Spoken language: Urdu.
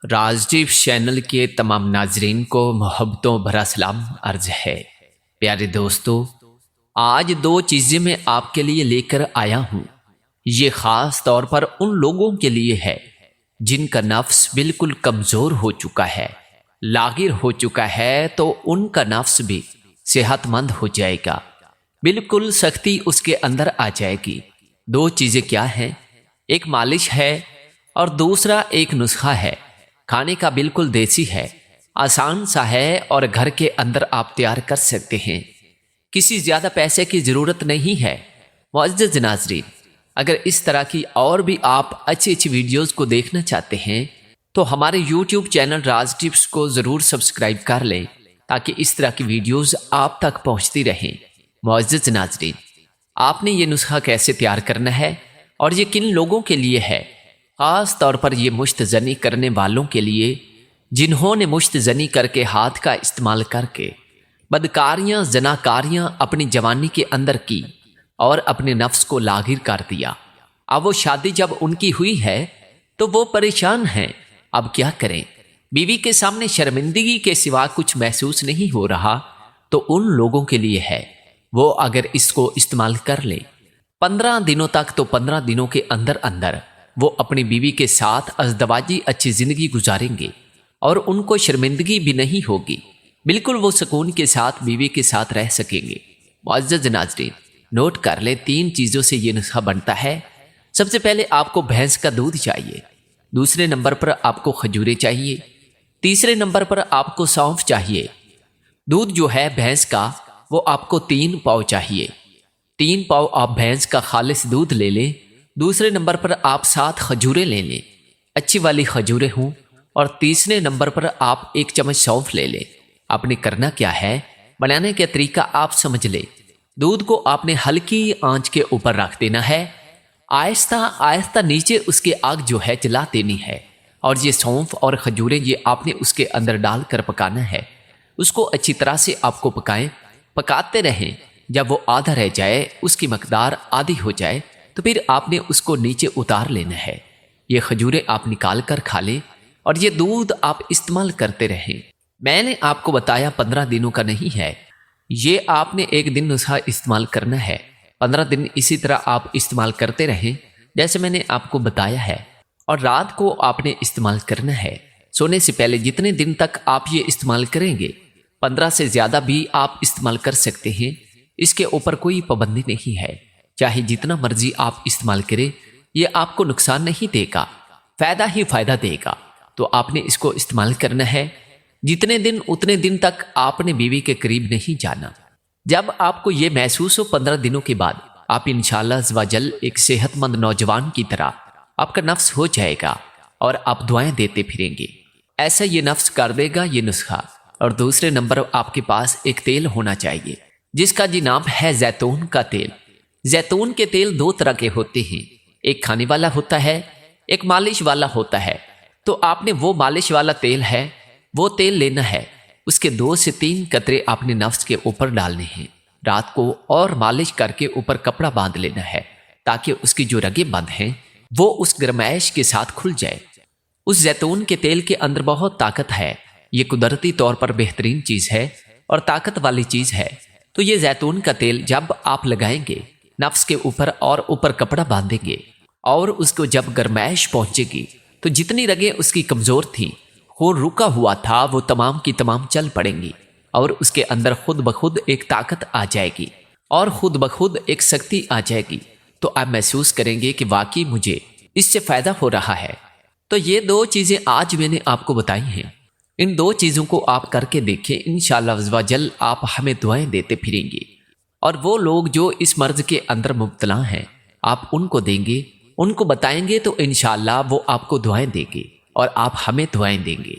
راجدیپ چینل کے تمام ناظرین کو محبتوں بھرا سلام عرض ہے۔ پیارے دوستو، آج دو چیزیں میں آپ کے لیے لے کر آیا ہوں۔ یہ خاص طور پر ان لوگوں کے لیے ہے جن کا نفس بالکل کمزور ہو چکا ہے، لاغر ہو چکا ہے، تو ان کا نفس بھی صحت مند ہو جائے گا، بالکل سختی اس کے اندر آ جائے گی۔ دو چیزیں کیا ہیں؟ ایک مالش ہے اور دوسرا ایک نسخہ ہے۔ کھانے کا بالکل دیسی ہے، آسان سا ہے اور گھر کے اندر آپ تیار کر سکتے ہیں۔ کسی زیادہ پیسے کی ضرورت نہیں ہے۔ معزز ناظرین، اگر اس طرح کی اور بھی آپ اچھی ویڈیوز کو دیکھنا چاہتے ہیں تو ہمارے یوٹیوب چینل راز ٹپس کو ضرور سبسکرائب کر لیں تاکہ اس طرح کی ویڈیوز آپ تک پہنچتی رہیں۔ معزز ناظرین، آپ نے یہ نسخہ کیسے تیار کرنا ہے اور یہ کن لوگوں کے لیے ہے؟ خاص طور پر یہ مشت زنی کرنے والوں کے لیے جنہوں نے مشت زنی کر کے ہاتھ کا استعمال کر کے بدکاریاں زناکاریاں اپنی جوانی کے اندر کی اور اپنے نفس کو لاغر کر دیا۔ اب وہ شادی جب ان کی ہوئی ہے تو وہ پریشان ہیں، اب کیا کریں؟ بیوی کے سامنے شرمندگی کے سوا کچھ محسوس نہیں ہو رہا، تو ان لوگوں کے لیے ہے۔ وہ اگر اس کو استعمال کر لیں 15 دنوں تک، تو 15 دنوں کے اندر اندر وہ اپنی بیوی کے ساتھ ازدواجی اچھی زندگی گزاریں گے اور ان کو شرمندگی بھی نہیں ہوگی، بالکل وہ سکون کے ساتھ بیوی کے ساتھ رہ سکیں گے۔ معزز ناظرین، نوٹ کر لیں، 3 چیزوں سے یہ نسخہ بنتا ہے۔ سب سے پہلے آپ کو بھینس کا دودھ چاہیے، دوسرے نمبر پر آپ کو کھجوریں چاہیے، تیسرے نمبر پر آپ کو سونف چاہیے۔ دودھ جو ہے بھینس کا وہ آپ کو 3 پاؤ چاہیے۔ 3 پاؤ آپ بھینس کا خالص دودھ لے لیں۔ دوسرے نمبر پر آپ 7 کھجوریں لے لیں، اچھی والی کھجوریں ہوں، اور تیسرے نمبر پر آپ 1 چمچ سونف لے لیں۔ آپ نے کرنا کیا ہے؟ بنانے کا طریقہ آپ سمجھ لیں۔ دودھ کو آپ نے ہلکی آنچ کے اوپر رکھ دینا ہے، آہستہ آہستہ نیچے اس کی آگ جو ہے جلا دینی ہے، اور یہ سونف اور کھجوریں یہ آپ نے اس کے اندر ڈال کر پکانا ہے۔ اس کو اچھی طرح سے آپ کو پکائیں، پکاتے رہیں۔ جب وہ آدھا رہ جائے، اس کی مقدار آدھی ہو جائے، تو پھر آپ نے اس کو نیچے اتار لینا ہے۔ یہ کھجوریں آپ نکال کر کھا لیں اور یہ دودھ آپ استعمال کرتے رہیں۔ میں نے آپ کو بتایا 15 دنوں کا نہیں ہے، یہ آپ نے ایک دن نسخہ استعمال کرنا ہے۔ 15 دن اسی طرح آپ استعمال کرتے رہیں جیسے میں نے آپ کو بتایا ہے، اور رات کو آپ نے استعمال کرنا ہے۔ سونے سے پہلے جتنے دن تک آپ یہ استعمال کریں گے، 15 سے زیادہ بھی آپ استعمال کر سکتے ہیں، اس کے اوپر کوئی پابندی نہیں ہے۔ چاہے جتنا مرضی آپ استعمال کریں، یہ آپ کو نقصان نہیں دے گا، فائدہ ہی فائدہ دے گا۔ تو آپ نے اس کو استعمال کرنا ہے۔ جتنے دن اتنے دن تک آپ نے بیوی کے قریب نہیں جانا۔ جب آپ کو یہ محسوس ہو 15 دنوں کے بعد، آپ انشاءاللہ عز و جل ایک صحت مند نوجوان کی طرح آپ کا نفس ہو جائے گا اور آپ دعائیں دیتے پھریں گے۔ ایسا یہ نفس کر دے گا یہ نسخہ۔ اور دوسرے نمبر آپ کے پاس ایک تیل ہونا چاہیے جس کا جی نام ہے زیتون کا تیل۔ زیتون کے تیل 2 طرح کے ہوتے ہیں، ایک کھانے والا ہوتا ہے، ایک مالش والا ہوتا ہے۔ تو آپ نے وہ مالش والا تیل ہے، وہ تیل لینا ہے، اس کے 2 سے 3 قطرے آپ نے نفس کے اوپر ڈالنے ہیں۔ رات کو اور مالش کر کے اوپر کپڑا باندھ لینا ہے تاکہ اس کی جو رگیں بند ہیں وہ اس گرمائش کے ساتھ کھل جائے۔ اس زیتون کے تیل کے اندر بہت طاقت ہے، یہ قدرتی طور پر بہترین چیز ہے اور طاقت والی چیز ہے۔ تو یہ زیتون کا تیل جب آپ لگائیں گے نفس کے اوپر اور اوپر کپڑا باندھیں گے، اور اس کو جب گرمائش پہنچے گی تو جتنی رگیں اس کی کمزور تھیں، خون رکا ہوا تھا، وہ تمام کی تمام چل پڑیں گی، اور اس کے اندر خود بخود ایک طاقت آ جائے گی اور خود بخود ایک سختی آ جائے گی۔ تو آپ محسوس کریں گے کہ واقعی مجھے اس سے فائدہ ہو رہا ہے۔ تو یہ 2 چیزیں آج میں نے آپ کو بتائی ہیں، ان 2 چیزوں کو آپ کر کے دیکھیں، انشاءاللہ عز و جل آپ ہمیں دعائیں دیتے پھریں گے۔ اور وہ لوگ جو اس مرض کے اندر مبتلا ہیں، آپ ان کو دیں گے، ان کو بتائیں گے، تو انشاءاللہ وہ آپ کو دعائیں دیں گے اور آپ ہمیں دعائیں دیں گے۔